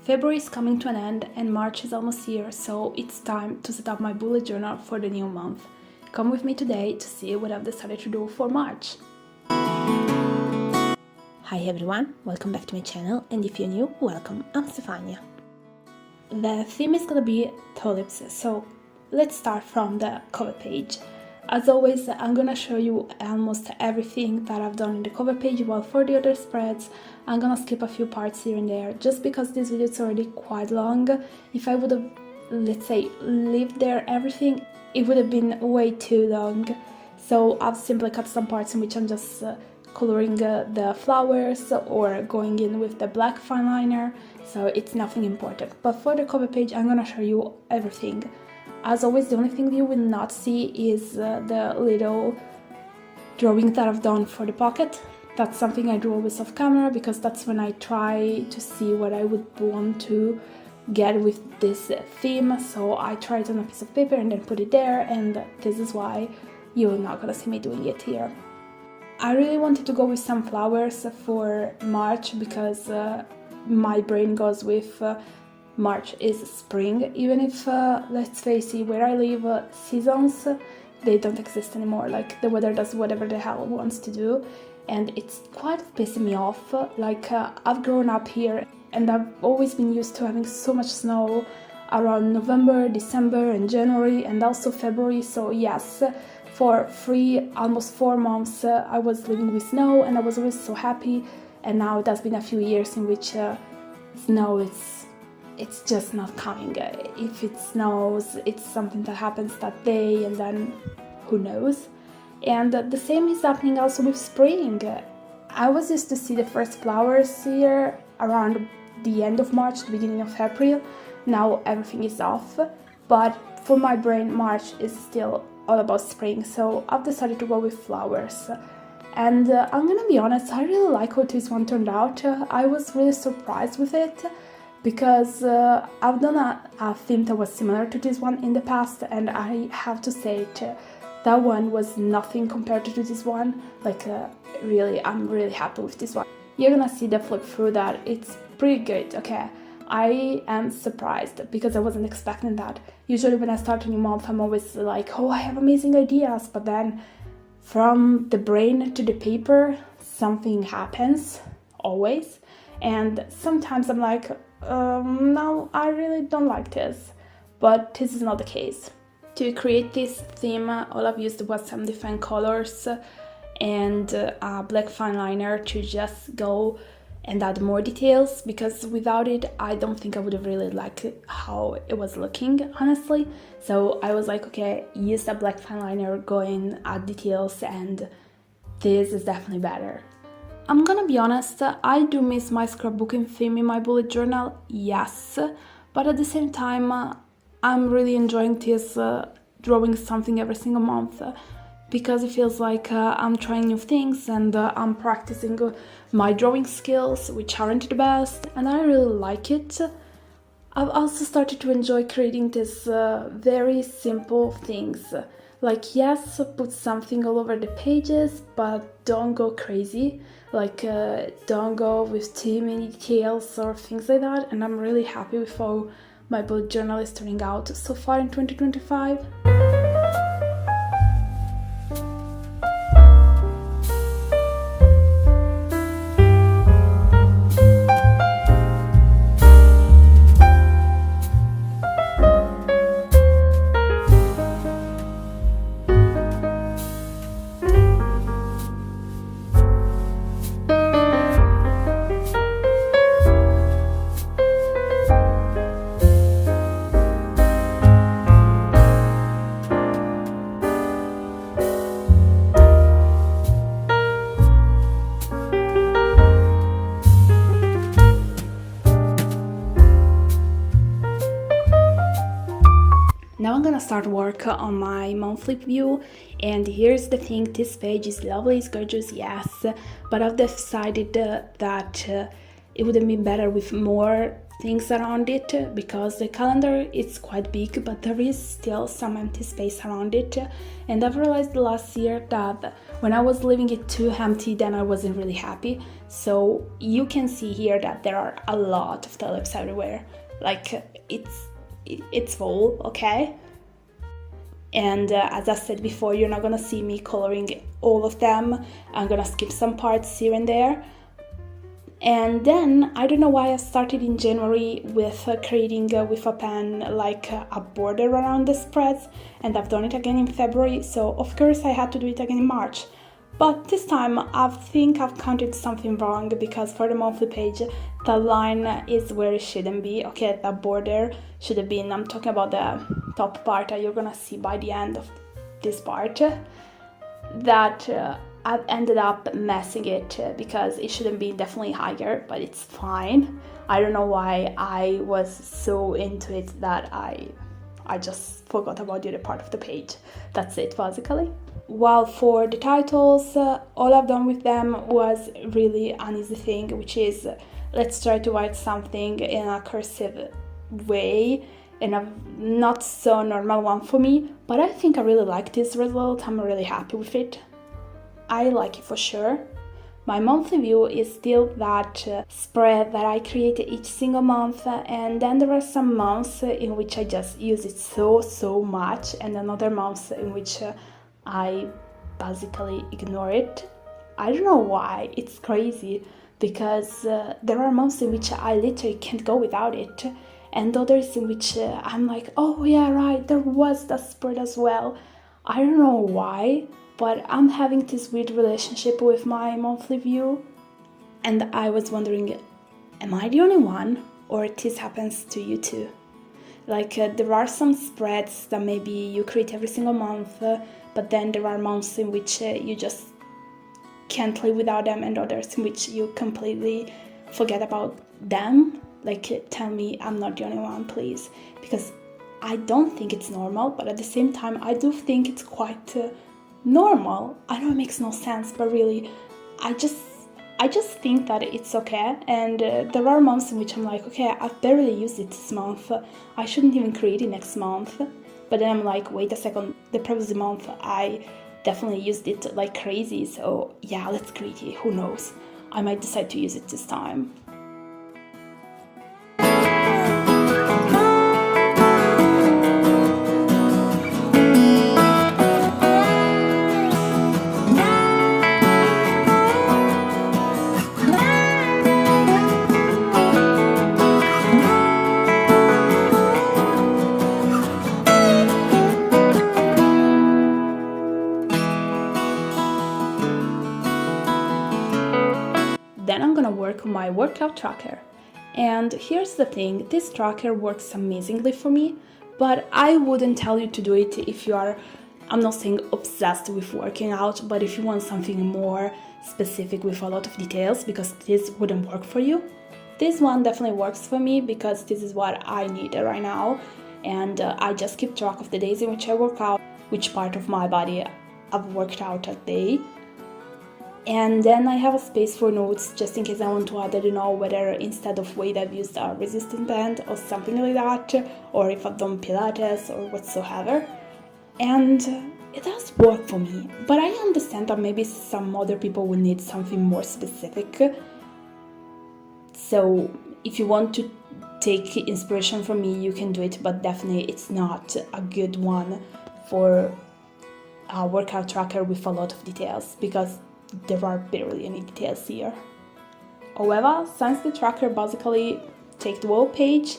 February is coming to an end and March is almost here, so it's time to set up my bullet journal for the new month. Come with me today to see what I've decided to do for March. Hi everyone, welcome back to my channel, and if you're new, welcome, I'm Stefania. The theme is gonna be tulips, so let's start from the cover page. As always, I'm gonna show you almost everything that I've done in the cover page, while for the other spreads, I'm gonna skip a few parts here and there, just because this video is already quite long. If I would have, let's say, lived there everything, it would have been way too long. So I've simply cut some parts in which I'm just coloring the flowers or going in with the black fine liner, so it's nothing important. But for the cover page, I'm gonna show you everything. As always, the only thing you will not see is the little drawing that I've done for the pocket. That's something I do always off camera, because that's when I try to see what I would want to get with this theme. So I try it on a piece of paper and then put it there, and this is why you're not gonna see me doing it here. I really wanted to go with some flowers for March because my brain goes with March is spring, even if, let's face it, where I live, seasons, they don't exist anymore. Like, the weather does whatever the hell it wants to do, and it's quite pissing me off. Like, I've grown up here, and I've always been used to having so much snow around November, December, and January, and also February. So yes, for almost 4 months, I was living with snow, and I was always so happy. And now it has been a few years in which snow it's just not coming. If it snows, it's something that happens that day, and then who knows. And the same is happening also with spring. I was used to see the first flowers here around the end of March, the beginning of April. Now everything is off, but for my brain, March is still all about spring, so I've decided to go with flowers. And I'm gonna be honest, I really like how this one turned out. I was really surprised with it, because I've done a theme that was similar to this one in the past, and I have to say that one was nothing compared to this one. Like, really, I'm really happy with this one. You're gonna see the flip through that it's pretty good, okay? I am surprised because I wasn't expecting that. Usually when I start a new month, I'm always like, oh, I have amazing ideas, but then from the brain to the paper, something happens, always. And sometimes I'm like, no, I really don't like this, but this is not the case. To create this theme, all I've used was some defined colors and a black fine liner to just go and add more details, because without it, I don't think I would have really liked how it was looking, honestly. So I was like, okay, use that black fine liner, go in, add details, and this is definitely better. I'm gonna be honest, I do miss my scrapbooking theme in my bullet journal, yes, but at the same time, I'm really enjoying this drawing something every single month, because it feels like I'm trying new things, and I'm practicing my drawing skills, which aren't the best, and I really like it. I've also started to enjoy creating these very simple things. Like, yes, put something all over the pages, but don't go crazy. Like, don't go with too many details or things like that. And I'm really happy with how my bullet journal is turning out so far in 2025. Now I'm gonna start work on my monthly view, and here's the thing, this page is lovely, it's gorgeous, yes, but I've decided that it would have been better with more things around it, because the calendar is quite big, but there is still some empty space around it. And I've realized last year that when I was leaving it too empty, then I wasn't really happy. So you can see here that there are a lot of tulips everywhere. Like it's full, okay? And as I said before, you're not gonna see me coloring all of them. I'm gonna skip some parts here and there. And then, I don't know why I started in January with creating with a pen like a border around the spreads, and I've done it again in February, so of course I had to do it again in March. But this time I think I've counted something wrong, because for the monthly page the line is where it shouldn't be. Okay, the border should have been, I'm talking about the top part that you're gonna see by the end of this part, that I've ended up messing it because it shouldn't be definitely higher, but it's fine. I don't know why I was so into it that I just forgot about the other part of the page. That's it, basically. While for the titles, all I've done with them was really an easy thing, which is let's try to write something in a cursive way, and a not so normal one for me, but I think I really like this result. I'm really happy with it. I like it for sure. My monthly view is still that spread that I create each single month, and then there are some months in which I just use it so much, and another months in which I basically ignore it. I don't know why, it's crazy, because there are months in which I literally can't go without it, and others in which I'm like, oh yeah, right, there was that spread as well. I don't know why, but I'm having this weird relationship with my monthly view, and I was wondering, am I the only one, or this happens to you too? Like there are some spreads that maybe you create every single month, but then there are months in which you just can't live without them, and others in which you completely forget about them. Like, tell me I'm not the only one, please, because I don't think it's normal, but at the same time I do think it's quite normal. I know it makes no sense, but really I just think that it's okay. And there are months in which I'm like, okay, I've barely used it this month, I shouldn't even create it next month. But then I'm like, wait a second, the previous month I definitely used it like crazy, so yeah, let's create it. Who knows, I might decide to use it this time. Then I'm gonna work on my workout tracker. And here's the thing, this tracker works amazingly for me, but I wouldn't tell you to do it if you are, I'm not saying obsessed with working out, but if you want something more specific with a lot of details, because this wouldn't work for you. This one definitely works for me because this is what I need right now, and I just keep track of the days in which I work out, which part of my body I've worked out that day. And then I have a space for notes just in case I want to add, I don't know, whether instead of weight I've used a resistance band or something like that, or if I've done Pilates or whatsoever. And it does work for me, but I understand that maybe some other people would need something more specific. So if you want to take inspiration from me, you can do it, but definitely it's not a good one for a workout tracker with a lot of details, because there are barely any details here. However, since the tracker basically takes the whole page,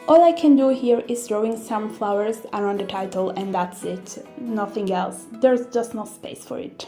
all I can do here is drawing some flowers around the title, and that's it, nothing else. There's just no space for it.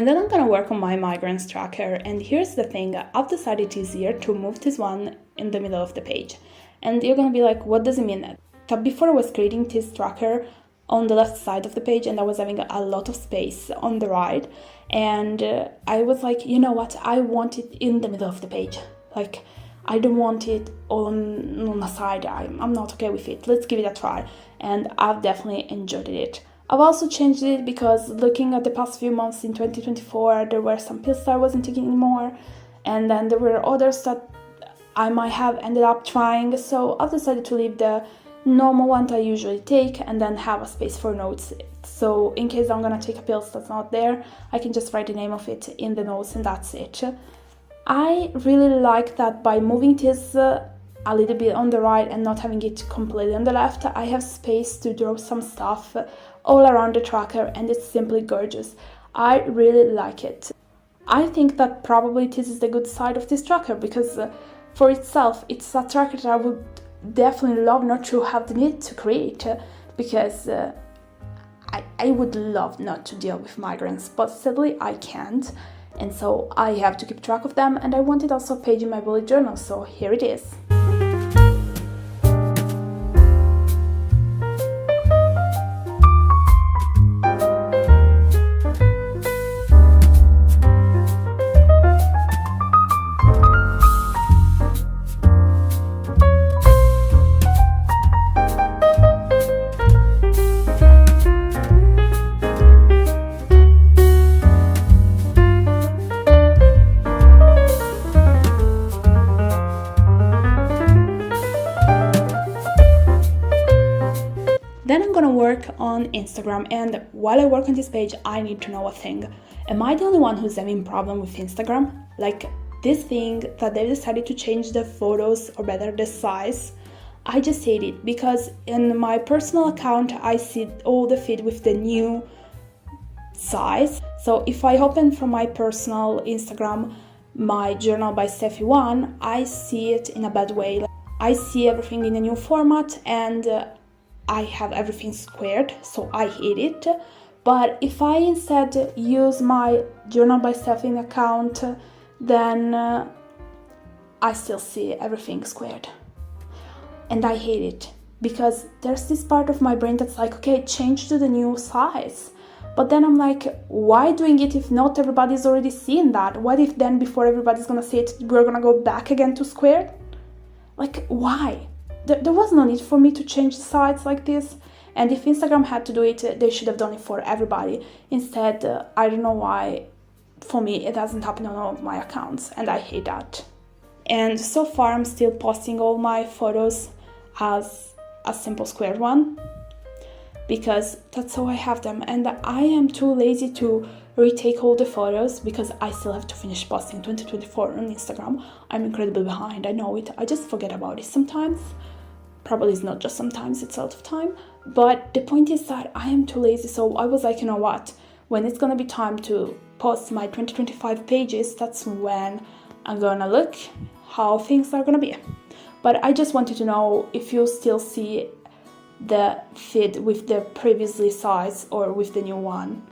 And then I'm gonna work on my migraines tracker, and here's the thing, I've decided this year to move this one in the middle of the page. And you're gonna be like, what does it mean? So before I was creating this tracker on the left side of the page, and I was having a lot of space on the right, and I was like, you know what, I want it in the middle of the page. Like, I don't want it on the side. I'm not okay with it. Let's give it a try. And I've definitely enjoyed it. I've also changed it because looking at the past few months in 2024, there were some pills that I wasn't taking anymore, and then there were others that I might have ended up trying, so I've decided to leave the normal one that I usually take and then have a space for notes. So in case I'm gonna take a pill that's not there, I can just write the name of it in the notes and that's it. I really like that by moving this a little bit on the right and not having it completely on the left, I have space to draw some stuff all around the tracker, and it's simply gorgeous. I really like it. I think that probably this is the good side of this tracker, because for itself, it's a tracker that I would definitely love not to have the need to create, because I would love not to deal with migraines, but sadly I can't, and so I have to keep track of them, and I wanted also a page in my bullet journal, so here it is. Then I'm gonna work on Instagram, and while I work on this page, I need to know a thing. Am I the only one who's having problem with Instagram? Like, this thing that they decided to change the photos, or better, the size, I just hate it, because in my personal account, I see all the feed with the new size. So if I open from my personal Instagram, my journal by Stefy 1, I see it in a bad way. I see everything in a new format, and I have everything squared, so I hate it. But if I instead use my journal by Stefy account, then I still see everything squared. And I hate it, because there's this part of my brain that's like, okay, change to the new size. But then I'm like, why doing it if not everybody's already seeing that? What if then before everybody's gonna see it, we're gonna go back again to squared? Like, why? There was no need for me to change the size like this, and if Instagram had to do it, they should have done it for everybody. Instead, I don't know why, for me, it doesn't happen on all of my accounts, and I hate that. And so far, I'm still posting all my photos as a simple squared one, because that's how I have them, and I am too lazy to retake all the photos, because I still have to finish posting 2024 on Instagram. I'm incredibly behind, I know it, I just forget about it sometimes. Probably it's not just sometimes, it's a lot of time. But the point is that I am too lazy, so I was like, you know what, when it's gonna be time to post my 2025 pages, that's when I'm gonna look how things are gonna be. But I just wanted to know if you still see the feed with the previously size or with the new one.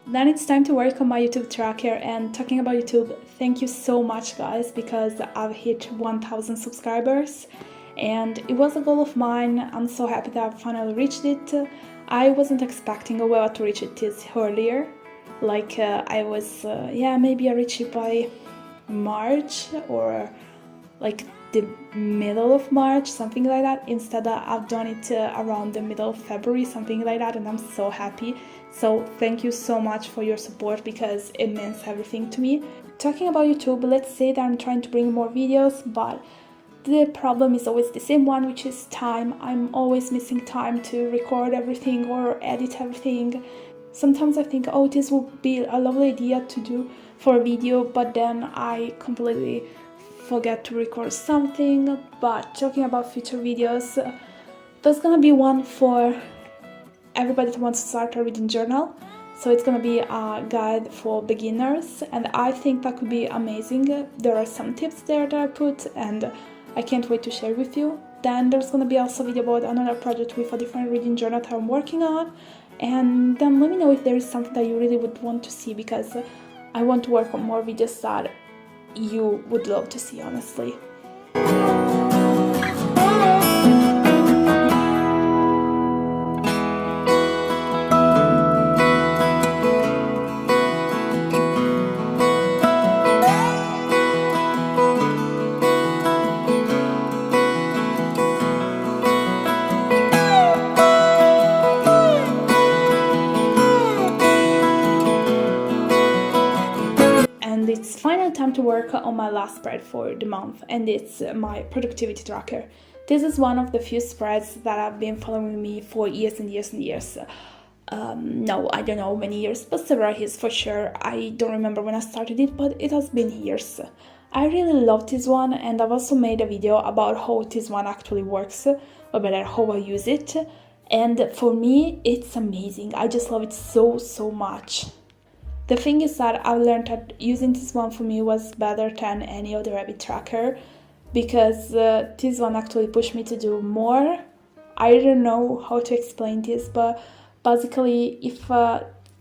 Then it's time to work on my YouTube tracker, and talking about YouTube, thank you so much guys, because I've hit 1000 subscribers and it was a goal of mine. I'm so happy that I finally reached it. I wasn't expecting to reach it this earlier, like I was, maybe I reached it by March or like the middle of March, something like that. Instead, I've done it around the middle of February, something like that, and I'm so happy. So thank you so much for your support, because it means everything to me. Talking about YouTube, let's say that I'm trying to bring more videos, but the problem is always the same one, which is time. I'm always missing time to record everything or edit everything. Sometimes I think, oh, this would be a lovely idea to do for a video, but then I completely forget to record something, but talking about future videos, there's gonna be one for everybody that wants to start a reading journal. So it's gonna be a guide for beginners, and I think that could be amazing. There are some tips there that I put, and I can't wait to share with you. Then there's gonna be also a video about another project with a different reading journal that I'm working on, and then let me know if there is something that you really would want to see, because I want to work on more videos that you would love to see, honestly. And it's final time to work on my last spread for the month, and it's my productivity tracker. This is one of the few spreads that have been following me for years and years and years. No, I don't know many years, but several years for sure. I don't remember when I started it, but it has been years. I really love this one, and I've also made a video about how this one actually works, or better, how I use it. And for me, it's amazing. I just love it so much. The thing is that I've learned that using this one for me was better than any other habit tracker, because this one actually pushed me to do more. I don't know how to explain this, but basically if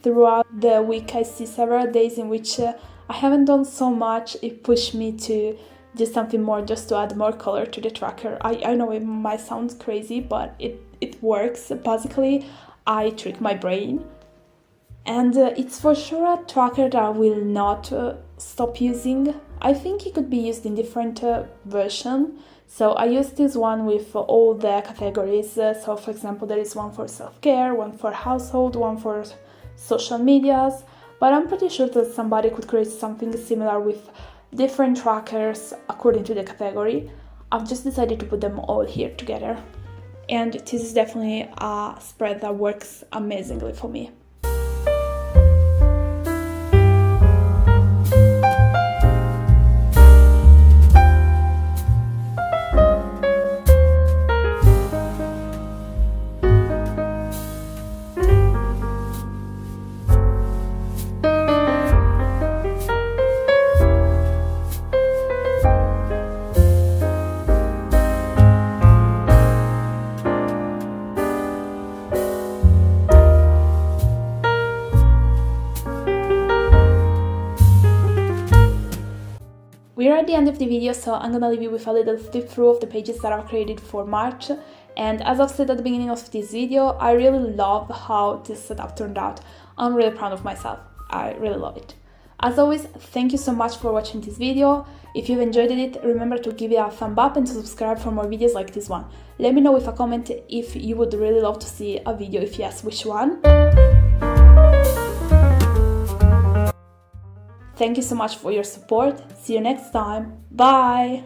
throughout the week I see several days in which I haven't done so much, it pushed me to do something more, just to add more color to the tracker. I know it might sound crazy, but it works. Basically, I trick my brain. And it's for sure a tracker that I will not stop using. I think it could be used in different versions. So I use this one with all the categories. So for example, there is one for self-care, one for household, one for social medias. But I'm pretty sure that somebody could create something similar with different trackers according to the category. I've just decided to put them all here together. And this is definitely a spread that works amazingly for me. We're at the end of the video, so I'm gonna leave you with a little flip through of the pages that I've created for March. And as I've said at the beginning of this video, I really love how this setup turned out. I'm really proud of myself. I really love it. As always, thank you so much for watching this video. If you've enjoyed it, remember to give it a thumb up and to subscribe for more videos like this one. Let me know with a comment if you would really love to see a video, if yes, which one. Thank you so much for your support. See you next time. Bye!